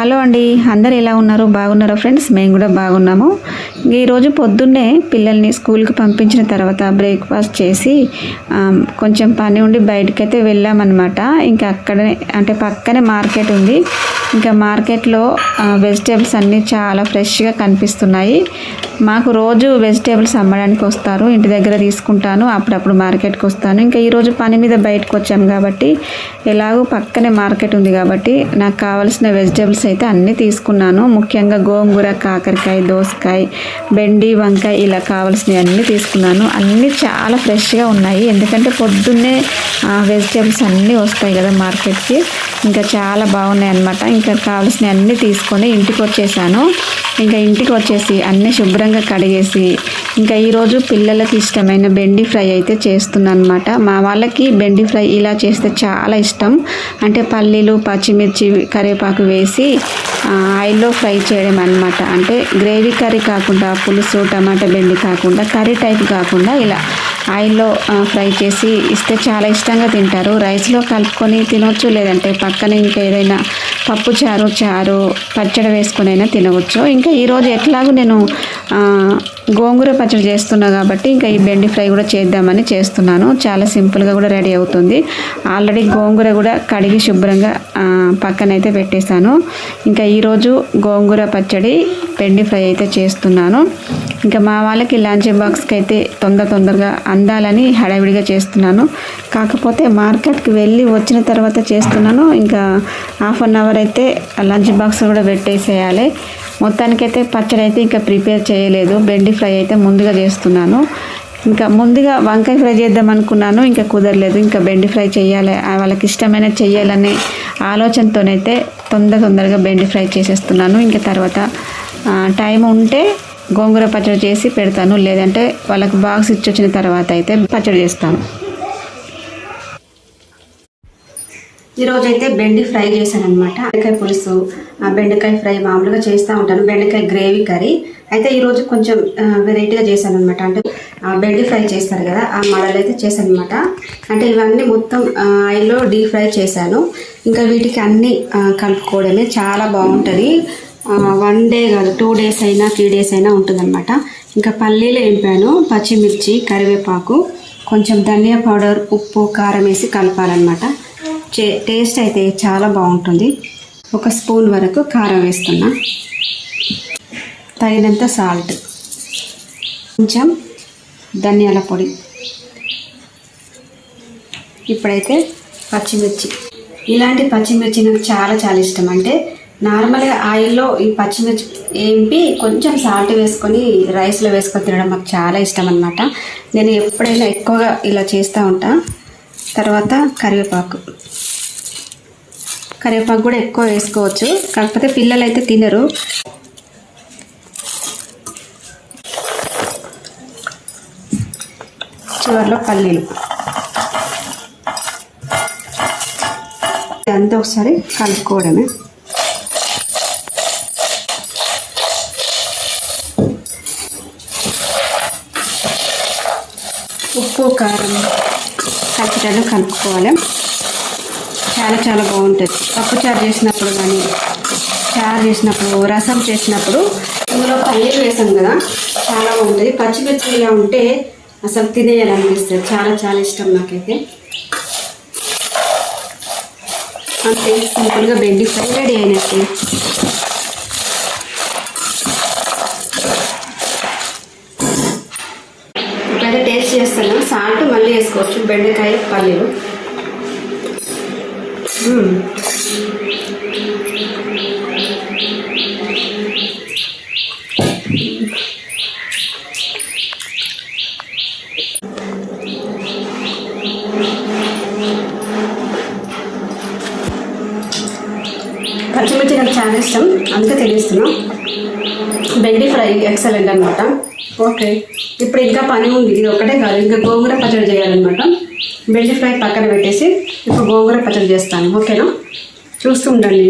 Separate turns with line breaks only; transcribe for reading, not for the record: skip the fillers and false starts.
Hello అండి, అందరు ఎలా ఉన్నారు? బాగున్నారా ఫ్రెండ్స్? మేము కూడా బాగున్నాము. ఈరోజు పొద్దున్నే పిల్లల్ని స్కూల్కి పంపించిన తర్వాత బ్రేక్ఫాస్ట్ చేసి కొంచెం పని ఉండి బయటకైతే వెళ్ళామన్నమాట. ఇంకా అక్కడనే అంటే పక్కనే మార్కెట్ ఉంది. ఇంకా మార్కెట్లో వెజిటేబుల్స్ అన్నీ చాలా ఫ్రెష్గా కనిపిస్తున్నాయి. మాకు రోజు వెజిటేబుల్స్ అమ్మడానికి వస్తారు, ఇంటి దగ్గర తీసుకుంటాను, అప్పుడప్పుడు మార్కెట్కి వస్తాను. ఇంకా ఈరోజు పని మీద బయటకు వచ్చాము కాబట్టి ఎలాగో పక్కనే మార్కెట్ ఉంది కాబట్టి నాకు కావాల్సిన వెజిటేబుల్స్ అయితే అన్నీ తీసుకున్నాను. ముఖ్యంగా గోంగూర, కాకరకాయ, దోసకాయ, బెండి, వంకాయ ఇలా కావాల్సినవి అన్నీ తీసుకున్నాను. అన్నీ చాలా ఫ్రెష్గా ఉన్నాయి, ఎందుకంటే పొద్దున్నే వెజిటేబుల్స్ అన్నీ వస్తాయి కదా మార్కెట్కి. ఇంకా చాలా బాగున్నాయి అన్నమాట. ఇంకా కావాల్సినవి అన్నీ తీసుకొని ఇంటికి వచ్చేసాను. ఇంకా ఇంటికి వచ్చేసి అన్నీ శుభ్రంగా కడిగేసి ఇంకా ఈరోజు పిల్లలకి ఇష్టమైన బెండి ఫ్రై అయితే చేస్తున్నాను అనమాట. మా వాళ్ళకి బెండి ఫ్రై ఇలా చేస్తే చాలా ఇష్టం. అంటే పల్లీలు, పచ్చిమిర్చి, కరివేపాకు వేసి ఆయిల్లో ఫ్రై చేయడం అనమాట. అంటే గ్రేవీ కర్రీ కాకుండా, పులుసు టమాటా బెండి కాకుండా, కర్రీ టైప్ కాకుండా ఇలా ఆయిల్లో ఫ్రై చేసి ఇస్తే చాలా ఇష్టంగా తింటారు. రైస్లో కలుపుకొని తినవచ్చు, లేదంటే పక్కన ఇంకా ఏదైనా పప్పు చారు పచ్చడి వేసుకొని అయినా తినవచ్చు. ఇంకా ఈరోజు ఎట్లాగూ నేను గోంగూర పచ్చడి చేస్తున్నా కాబట్టి ఇంకా ఈ బెండి ఫ్రై కూడా చేద్దామని చేస్తున్నాను. చాలా సింపుల్గా కూడా రెడీ అవుతుంది. ఆల్రెడీ గోంగూర కూడా కడిగి శుభ్రంగా పక్కనైతే పెట్టేశాను. ఇంకా ఈరోజు గోంగూర పచ్చడి, బెండి ఫ్రై అయితే చేస్తున్నాను. ఇంకా మా వాళ్ళకి లంచ్ బాక్స్కి అయితే తొందరగా అందాలని హడావిడిగా చేస్తున్నాను. కాకపోతే మార్కెట్కి వెళ్ళి వచ్చిన తర్వాత చేస్తున్నాను. ఇంకా హాఫ్ అన్ అవర్ అయితే లంచ్ బాక్స్ కూడా పెట్టేసేయాలి. మొత్తానికైతే పచ్చడి అయితే ఇంకా ప్రిపేర్ చేయలేదు. బెండి ఫ్రై అయితే ముందుగా చేస్తున్నాను. ఇంకా ముందుగా వంకాయ ఫ్రై చేద్దాం అనుకున్నాను, ఇంకా కుదరలేదు. ఇంకా బెండి ఫ్రై చేయాలి, వాళ్ళకి ఇష్టమైన చేయాలనే ఆలోచనతోనైతే తొందరగా బెండి ఫ్రై చేసేస్తున్నాను. ఇంకా తర్వాత టైం ఉంటే గోంగూర పచ్చడి చేసి పెడతాను, లేదంటే వాళ్ళకి బాక్స్ ఇచ్చి వచ్చిన తర్వాత అయితే పచ్చడి చేస్తాను. ఈరోజు అయితే బెండి ఫ్రై చేశాను అనమాట. బెండకాయ పులుసు, బెండకాయ ఫ్రై మామూలుగా చేస్తూ ఉంటాను. బెండకాయ గ్రేవీ కర్రీ అయితే ఈరోజు కొంచెం వెరైటీగా చేశాను అనమాట. అంటే బెండి ఫ్రై చేస్తారు కదా, ఆ మోడల్ అయితే చేశాను అనమాట. అంటే ఇవన్నీ మొత్తం ఆయిల్లో డీప్ ఫ్రై చేశాను. ఇంకా వీటికి అన్నీ కలుపుకోవడమే చాలా బాగుంటుంది. 1 డే కాదు, 2 days అయినా 3 days అయినా ఉంటుందన్నమాట. ఇంకా పల్లీలు వేపాను, పచ్చిమిర్చి, కరివేపాకు, కొంచెం ధనియా పౌడర్, ఉప్పు, కారం వేసి కలపాలన్నమాట. టేస్ట్ అయితే చాలా బాగుంటుంది. 1 స్పూన్ వరకు కారం వేస్తున్నా, తగినంత సాల్ట్, కొంచెం ధనియాల పొడి. ఇప్పుడైతే పచ్చిమిర్చి, ఇలాంటి పచ్చిమిర్చి నాకు చాలా ఇష్టం. అంటే నార్మల్గా ఆయిల్లో ఈ పచ్చిమిర్చి వేపి కొంచెం సాల్ట్ వేసుకొని రైస్లో వేసుకొని తినడం నాకు చాలా ఇష్టం అనమాట. నేను ఎప్పుడైనా ఎక్కువగా ఇలా చేస్తూ ఉంటా. తర్వాత కరివేపాకు కూడా ఎక్కువ వేసుకోవచ్చు, కాకపోతే పిల్లలు అయితే తినరు. చివరిలో పల్లీలు, అంతా ఒకసారి కలుపుకోవడమే. ఉప్పు, కారం కలిపేటట్టు కలుపుకోవాలి. చాలా బాగుంటుంది. పప్పు చారు చేసినప్పుడు కానీ, చారు చేసినప్పుడు, రసం చేసినప్పుడు ఇందులో పల్లీలు వేసాం కదా, చాలా బాగుంటుంది. పచ్చిమిర్చి ఇలా ఉంటే అసలు తినేయాలనిపిస్తుంది. చాలా ఇష్టం నాకైతే. అంతే, సింపుల్గా బెండి ఫ్రై రెడీ అయినట్టు. ఇప్పుడైతే టేస్ట్ చేస్తాను. సాల్ట్ మళ్ళీ వేసుకోవచ్చు. బెండకాయ, పల్లీలు. పచ్చిమిర్చి నాకు చాలా ఇష్టం, అందుకే తెలియస్తున్నాం. బెండి ఫ్రై ఎక్సలెంట్ అనమాట. ఓకే, ఇప్పుడు ఇంకా పని ఉంది. ఇది ఒకటే కాదు, ఇంకా గోంగూర పచ్చడి చేయాలన్నమాట. బెండి ఫ్రై పక్కన పెట్టేసి ఇప్పుడు గోంగూర పచ్చడి చేస్తాను. ఓకేనా? చూస్తూ ఉండండి.